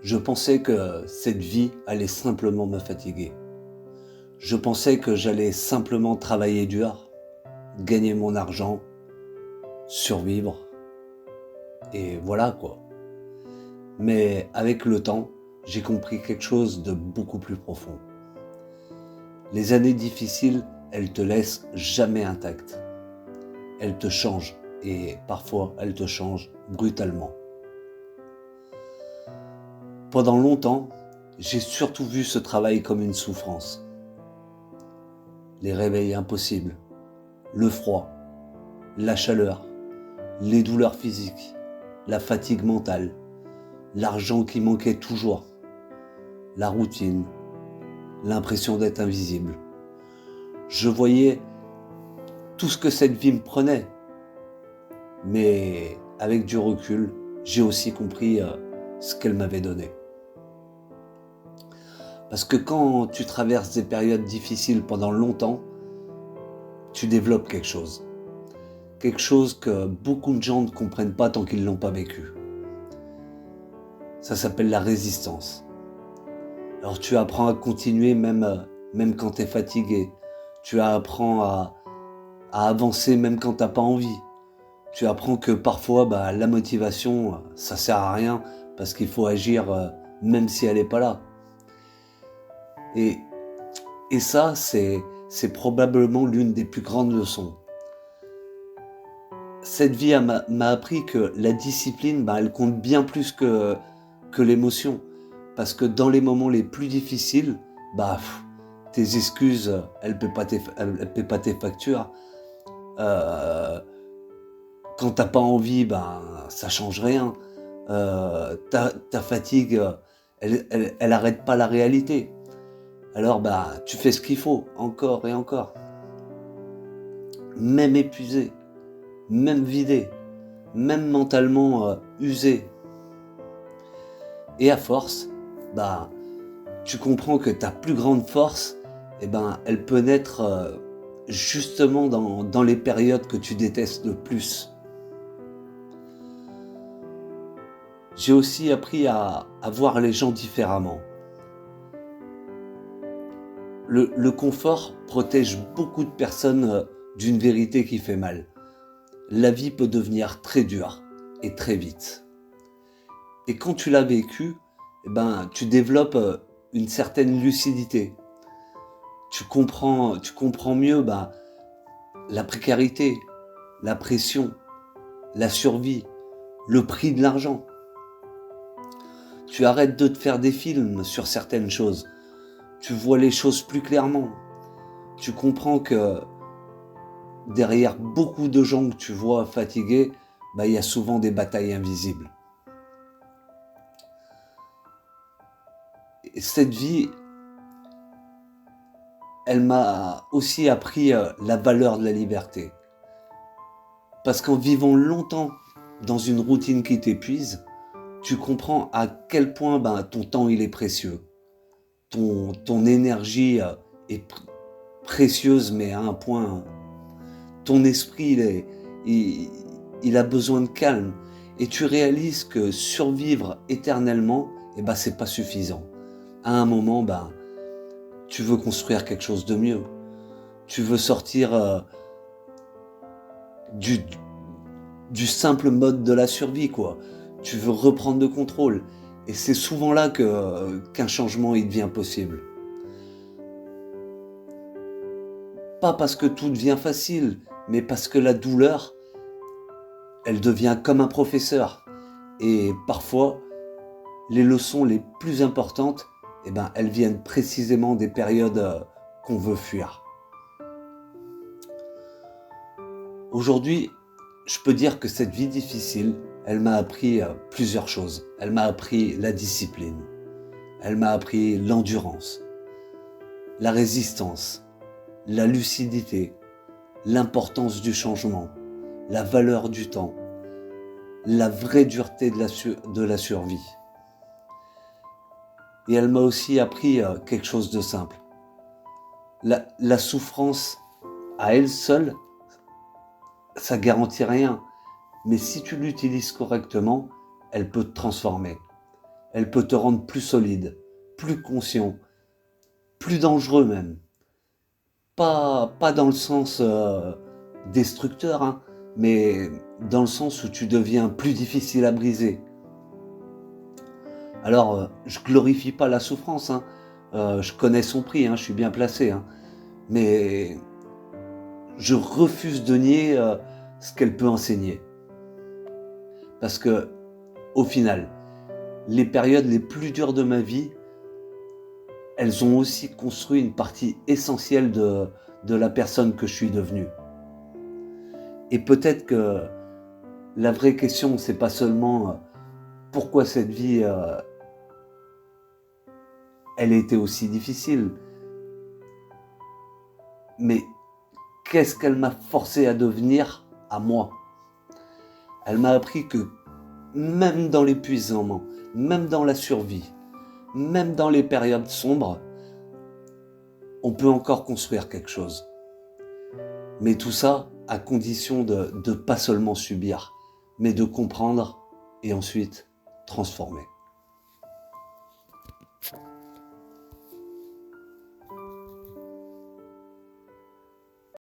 Je pensais que cette vie allait simplement me fatiguer. Je pensais que j'allais simplement travailler dur, gagner mon argent, survivre, et voilà quoi. Mais avec le temps, j'ai compris quelque chose de beaucoup plus profond. Les années difficiles, elles te laissent jamais intact. Elles te changent, et parfois elles te changent brutalement. Pendant longtemps, j'ai surtout vu ce travail comme une souffrance. Les réveils impossibles, le froid, la chaleur, les douleurs physiques, la fatigue mentale, l'argent qui manquait toujours, la routine, l'impression d'être invisible. Je voyais tout ce que cette vie me prenait, mais avec du recul, j'ai aussi compris ce qu'elle m'avait donné. Parce que quand tu traverses des périodes difficiles pendant longtemps, tu développes quelque chose. Quelque chose que beaucoup de gens ne comprennent pas tant qu'ils ne l'ont pas vécu. Ça s'appelle la résistance. Alors tu apprends à continuer même quand tu es fatigué. Tu apprends à avancer même quand tu n'as pas envie. Tu apprends que parfois la motivation, ça sert à rien parce qu'il faut agir même si elle n'est pas là. Et ça, c'est probablement l'une des plus grandes leçons. Cette vie m'a appris que la discipline, elle compte bien plus que l'émotion. Parce que dans les moments les plus difficiles, tes excuses, elles ne paient pas tes factures. Quand t'as pas envie, ça change rien. Ta fatigue, elle arrête pas la réalité. Alors tu fais ce qu'il faut, encore et encore. Même épuisé, même vidé, même mentalement usé. Et à force, tu comprends que ta plus grande force, elle peut naître justement dans les périodes que tu détestes le plus. J'ai aussi appris à voir les gens différemment. Le confort protège beaucoup de personnes d'une vérité qui fait mal. La vie peut devenir très dure et très vite. Et quand tu l'as vécu, tu développes une certaine lucidité. Tu comprends mieux la précarité, la pression, la survie, le prix de l'argent. Tu arrêtes de te faire des films sur certaines choses. Tu vois les choses plus clairement. Tu comprends que derrière beaucoup de gens que tu vois fatigués, il y a souvent des batailles invisibles. Et cette vie, elle m'a aussi appris la valeur de la liberté. Parce qu'en vivant longtemps dans une routine qui t'épuise, tu comprends à quel point ton temps il est précieux. Ton énergie est précieuse, mais à un point. Ton esprit, il a besoin de calme. Et tu réalises que survivre éternellement, c'est pas suffisant. À un moment, tu veux construire quelque chose de mieux. Tu veux sortir du simple mode de la survie, quoi. Tu veux reprendre le contrôle. Et c'est souvent là qu'un changement il devient possible. Pas parce que tout devient facile, mais parce que la douleur, elle devient comme un professeur. Et parfois, les leçons les plus importantes, elles viennent précisément des périodes qu'on veut fuir. Aujourd'hui, je peux dire que cette vie difficile, elle m'a appris plusieurs choses. Elle m'a appris la discipline. Elle m'a appris l'endurance, la résistance, la lucidité, l'importance du changement, la valeur du temps, la vraie dureté de la survie. Et elle m'a aussi appris quelque chose de simple. La souffrance, à elle seule, ça garantit rien. Mais si tu l'utilises correctement, elle peut te transformer. Elle peut te rendre plus solide, plus conscient, plus dangereux même. Pas dans le sens destructeur, hein, mais dans le sens où tu deviens plus difficile à briser. Alors, je glorifie pas la souffrance, hein. Je connais son prix, hein, je suis bien placé, hein, mais je refuse de nier ce qu'elle peut enseigner. Parce que, au final, les périodes les plus dures de ma vie, elles ont aussi construit une partie essentielle de la personne que je suis devenue. Et peut-être que la vraie question, c'est pas seulement pourquoi cette vie, elle a été aussi difficile, mais qu'est-ce qu'elle m'a forcé à devenir à moi. Elle m'a appris que même dans l'épuisement, même dans la survie, même dans les périodes sombres, on peut encore construire quelque chose. Mais tout ça à condition de pas seulement subir, mais de comprendre et ensuite transformer.